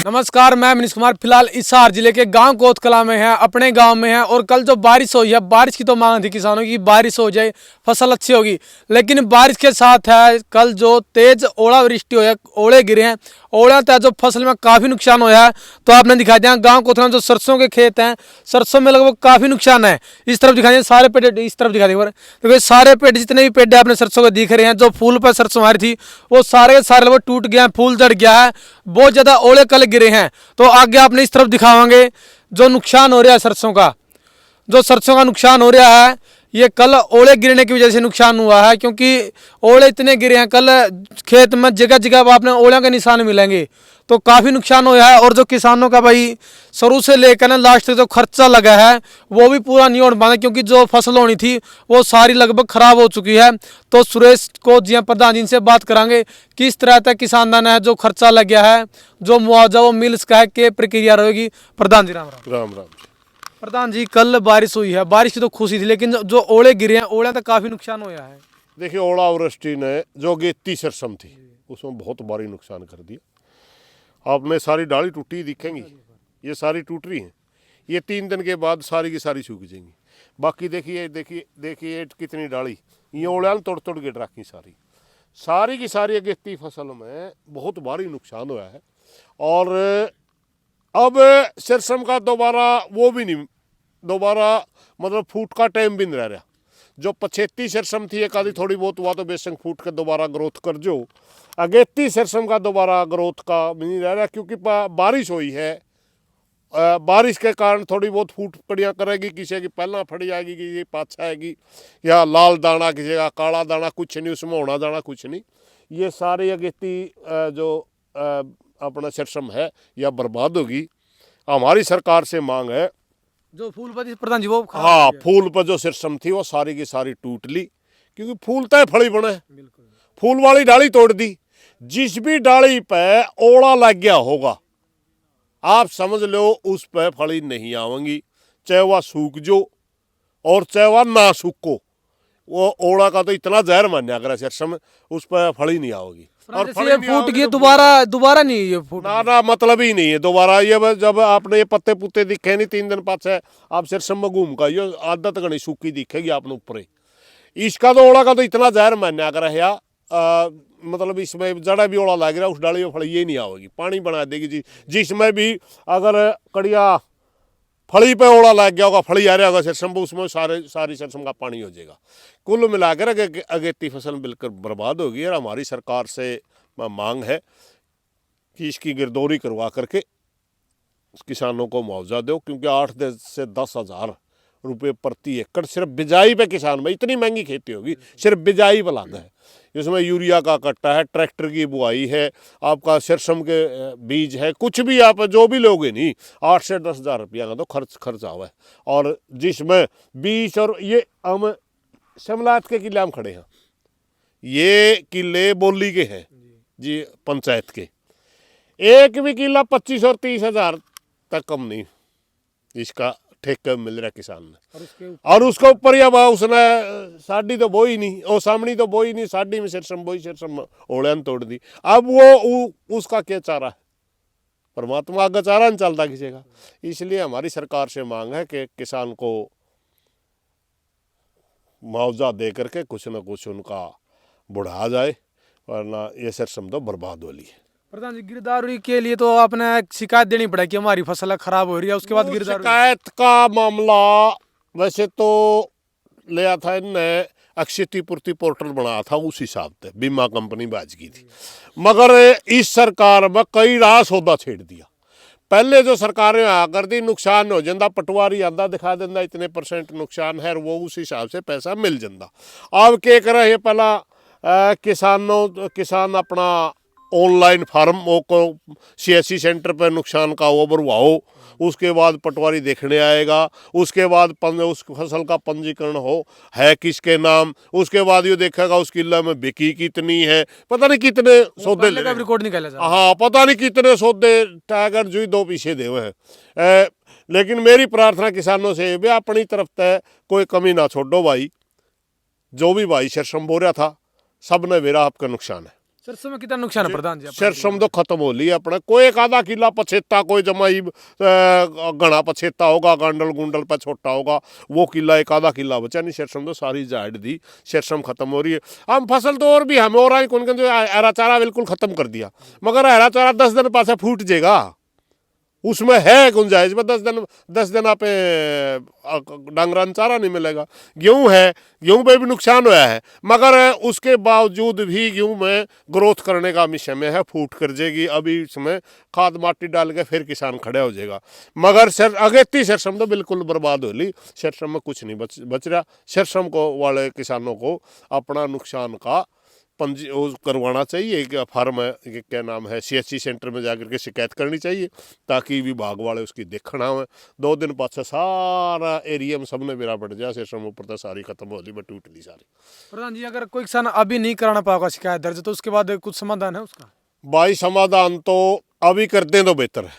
नमस्कार, मैं मनीष कुमार। फिलहाल हिसार जिले के गांव कोतकला में है, अपने गांव में है। और कल जो बारिश हुई है, बारिश की तो मांग थी किसानों की, बारिश हो जाए फसल अच्छी होगी। लेकिन बारिश के साथ है कल जो तेज ओलावृष्टि हुई है, ओले गिरे हैं। ओला था जो फसल में काफ़ी नुकसान होया है। तो आपने दिखा दिया गाँव कोतकला जो सरसों के खेत हैं, सरसों में लगभग काफ़ी नुकसान है। इस तरफ दिखा दिया सारे पेड़, इस तरफ दिखा दिया देखो सारे पेड़, जितने भी पेड़ आपने सरसों के दिख रहे हैं, जो फूल पर सरसों हमारी थी वो सारे के सारे लगभग टूट गए हैं, फूल जड़ गया है, बहुत ज़्यादा ओले कल गिरे हैं। तो आगे आपने इस तरफ दिखावांगे जो नुकसान हो रहा है सरसों का, जो सरसों का नुकसान हो रहा है ये कल ओले गिरने की वजह से नुकसान हुआ है। क्योंकि ओले इतने गिरे हैं कल, खेत में जगह जगह आपने ओले के निशान मिलेंगे। तो काफ़ी नुकसान हुआ है। और जो किसानों का भाई शुरू से लेकर ना लास्ट तक जो खर्चा लगा है वो भी पूरा नहीं हो पाना, क्योंकि जो फसल होनी थी वो सारी लगभग खराब हो चुकी है। तो सुरेश को जी प्रधान जी से बात करांगे किस तरह तक किसान है जो खर्चा लग गया है, जो मुआवजा वो मिल सका है, क्या प्रक्रिया रहेगी। प्रधान जी राम राम। राम राम। प्रधान जी, कल बारिश हुई है, बारिश की तो खुशी थी, लेकिन जो ओले गिरे हैं ओले तक काफ़ी नुकसान हुआ है। देखिए, ओलावृष्टि ने जो गेती सरसम थी उसमें बहुत भारी नुकसान कर दिया। आप में सारी डाली टूटी दिखेंगी, ये सारी टूट रही हैं। ये 3 दिन के बाद सारी की सारी सूख जाएंगी। बाकी देखिए देखिए देखिए कितनी डाली ये ओलियां तोड़ तोड़ के रखी, सारी की सारी गेती फसल में बहुत भारी नुकसान हुआ है। और अब सरसम का दोबारा वो भी नहीं, दोबारा मतलब फूट का टाइम भी नहीं रह रहा। जो पछेती सरसम थी एक आधी थोड़ी बहुत हुआ तो बेशक फूट के दोबारा ग्रोथ कर जो, अगेती सरसम का दोबारा ग्रोथ का नहीं रह रहा। क्योंकि बारिश हुई है, बारिश के कारण थोड़ी बहुत फूट पड़ियाँ करेगी, किसी की पहला फड़ी आएगी, किसी की पाछा आएगी, या लाल दाना किसी का काला दाना, कुछ नहीं उसमें होना दाना कुछ नहीं। ये सारी अगेती जो अपना सरसम है या बर्बाद होगी। हमारी सरकार से मांग है जो फूल पर प्रधान जी वो हाँ, फूल पर जो सरसम थी वो सारी की सारी टूट ली। क्योंकि फूल तय फली बने, फूल वाली डाली तोड़ दी। जिस भी डाली पे ओला लग गया होगा आप समझ लो उस पे फली नहीं आवेंगी, चाहे वह सूख जो और चाहे वह ना सूखो। वो ओला का तो इतना जहर मान्या करे सरसम, उस पर फली नहीं आवेगी। और ये फूट गई दोबारा नहीं, ये फूट ना मतलब ही नहीं है दोबारा। ये जब आपने ये पत्ते पुत्ते दिखे नहीं 3 दिन पाछे आप सरसम में घूम का ये आदत घनी सूखी दिखेगी आपने ऊपर। इसका तो ओला का तो इतना जहर मान्या कर है, मतलब इसमें जड़ा भी ओला लग रहा उस डाली में फली ये नहीं आवेगी, पानी बना देगी जी। जिसमें भी अगर कड़िया फली पे ओला लग गया होगा, फली आ रहा होगा सरसम पर, उसमें सारी सरसम का पानी हो जाएगा। कुल मिलाकर अगेती फसल बिल्कुल बर्बाद होगी। और हमारी सरकार से मांग है कि इसकी गिरदौरी करवा करके किसानों को मुआवजा दो। क्योंकि 8 से 10 हज़ार रुपये प्रति एकड़ सिर्फ बिजाई पे किसान में, इतनी महंगी खेती होगी सिर्फ बिजाई पर लाना है। इसमें यूरिया का कट्टा है, ट्रैक्टर की बुआई है, आपका सरसम के बीज है, कुछ भी आप जो भी लोगे नहीं 8 से 10 हज़ार रुपया का तो खर्च आवा है। और जिसमें बीज और ये हम शिमलात के किले हम खड़े हैं, ये किले बोली के हैं जी पंचायत के। एक भी किला 25 और 30 हज़ार तक कम नहीं इसका ठेका मिल रहा किसान ने। और उसके ऊपर अब उसने साड़ी तो बोई नहीं, और सामनी तो बोई नहीं, साड़ी में सरसम बोई, सरसम ओलियां तोड़ दी। अब वो उसका क्या चारा है, परमात्मा आगे चारा नहीं चलता किसी का। इसलिए हमारी सरकार से मांग है कि किसान को मुआवजा दे करके कुछ न कुछ उनका बढ़ा जाए, वरना ये सरसम तो बर्बाद हो ली है। प्रधान जी, गिरदावरी के लिए तो आपने शिकायत देनी पड़ेगी कि हमारी फसल खराब हो रही है, उसके बाद गिरदावरी। शिकायत का मामला वैसे तो लिया था इनने, क्षतिपूर्ति पोर्टल बनाया था, उस हिसाब से बीमा कंपनी बाज की थी। मगर इस सरकार में कई राह सौदा छेड़ दिया। पहले जो सरकार ने आकर दी नुकसान हो जाता, पटवारी आंदा दिखा देंदा इतने % नुकसान है, वो उस हिसाब से पैसा मिल जाता। अब क्या कर रहे पहला किसान अपना ऑनलाइन फार्म को CSC सेंटर पर नुकसान का वो भरवाओ, उसके बाद पटवारी देखने आएगा, उसके बाद उस फसल का पंजीकरण हो है किसके नाम, उसके बाद ये देखेगा उस किला में बिकी कितनी है, पता नहीं कितने सौदे रिकॉर्ड निकाला जाए। हाँ, पता नहीं कितने सौदे टाइगर जुई 2 पीछे दे हुए हैं। लेकिन मेरी प्रार्थना किसानों से भी अपनी तरफ से कोई कमी ना छोड़ो भाई। जो भी भाई सरसम बो रहा था सब ने मेरा आपका नुकसान है। सरसों में कितना नुकसान है प्रधान जी? सरसों तो खत्म हो ली अपने, कोई एक आधा किला पछेता, कोई जमाई घना पछेता होगा, गांडल गुंडल पर छोटा होगा, वो किला एक आधा किला बचा नहीं। सरसों तो सारी झाड़ दी, सरसों खत्म हो रही है। हम फसल तो और भी हमें हो रहा है, कौन जो हरा चारा बिल्कुल खत्म कर दिया, मगर हरा चारा 10 दिन पास फूट जाएगा, उसमें है गुंजाइश में 10 दिन आप डांगरान चारा नहीं मिलेगा। गेहूं है, गेहूं पे भी नुकसान हुआ है, मगर उसके बावजूद भी गेहूं में ग्रोथ करने का मिशन में है, फूट कर जाएगी। अभी इसमें खाद माटी डाल के फिर किसान खड़े हो जाएगा। मगर अगेती सरसों तो बिल्कुल बर्बाद हो ली, सरसों में कुछ नहीं बच रहा। सरसों को वाले किसानों को अपना नुकसान का पंजी करवाना चाहिए, एक फार्म है, क्या नाम है, CHC सेंटर में जाकर के शिकायत करनी चाहिए, ताकि विभाग वाले उसकी देखना हो। 2 दिन पाछे सारा एरिया में सबने मेरा बढ़ जाए, सरसों ऊपर तो सारी खत्म हो ली, बट टूट ली सारी। प्रधान जी अगर कोई किसान अभी नहीं कराना पाएगा शिकायत दर्ज, तो उसके बाद कुछ समाधान है उसका? भाई समाधान तो अभी कर दें तो बेहतर है,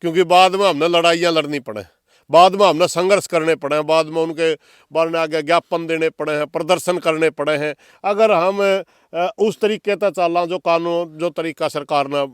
क्योंकि बाद में हमने लड़ाइयाँ लड़नी पड़े, बाद में हमने संघर्ष करने पड़े हैं, बाद में उनके बारे में आगे ज्ञापन देने पड़े हैं, प्रदर्शन करने पड़े हैं। अगर हम उस तरीके से चलना जो कानून जो तरीका सरकार ने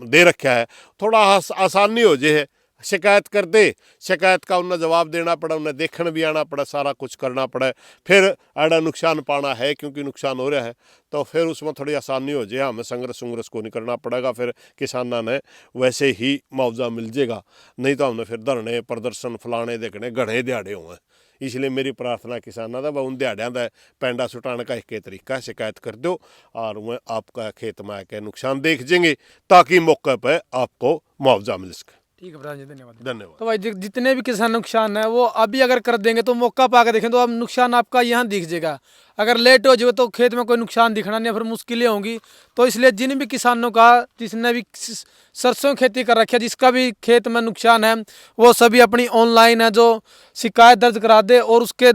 दे रखा है, थोड़ा आसानी हो जाए। शिकायत कर दे, शिकायत का उन्हें जवाब देना पड़ा, उन्हें देखने भी आना पड़ा, सारा कुछ करना पड़ा, फिर अड़ा नुकसान पाना है, क्योंकि नुकसान हो रहा है, तो फिर उसमें थोड़ी आसानी हो जाए। हमें संघर्ष को नहीं करना पड़ेगा, फिर किसानों ने वैसे ही मुआवजा मिल जाएगा। नहीं तो हमने फिर धरने प्रदर्शन फलाने देखने घने दिहाड़े हुए। इसलिए मेरी प्रार्थना किसानों का उन दिहाड़ियां का पैंडा सुटाने का एक तरीका है, शिकायत कर दो और वह आपका खेत में आके नुकसान देख जाएंगे, ताकि मौके पर आपको मुआवजा मिल सके। ठीक है प्रधान जी, धन्यवाद। धन्यवाद। तो भाई जितने भी किसान नुकसान है वो अभी अगर कर देंगे तो मौका पा के देखें तो अब नुकसान आपका यहाँ दिख जाएगा। अगर लेट हो जाए तो खेत में कोई नुकसान दिखना नहीं, फिर मुश्किलें होंगी। तो इसलिए जिन भी किसानों का जिसने भी सरसों खेती कर रखी है, जिसका भी खेत में नुकसान है, वो सभी अपनी ऑनलाइन है जो शिकायत दर्ज करा दे, और उसके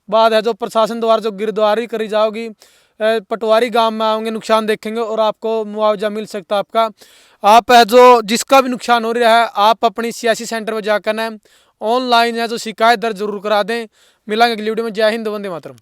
बाद है जो प्रशासन द्वारा जो गिरदावरी करी जाओगी, पटवारी गांव में आओगे, नुकसान देखेंगे और आपको मुआवजा मिल सकता है आपका। आप है जो जिसका भी नुकसान हो रहा है, आप अपनी CHC सेंटर में जाकर ना ऑनलाइन है जो शिकायत दर्ज जरूर करा दें। मिलेंगे अगली वीडियो में। जय हिंद, वंदे मातरम।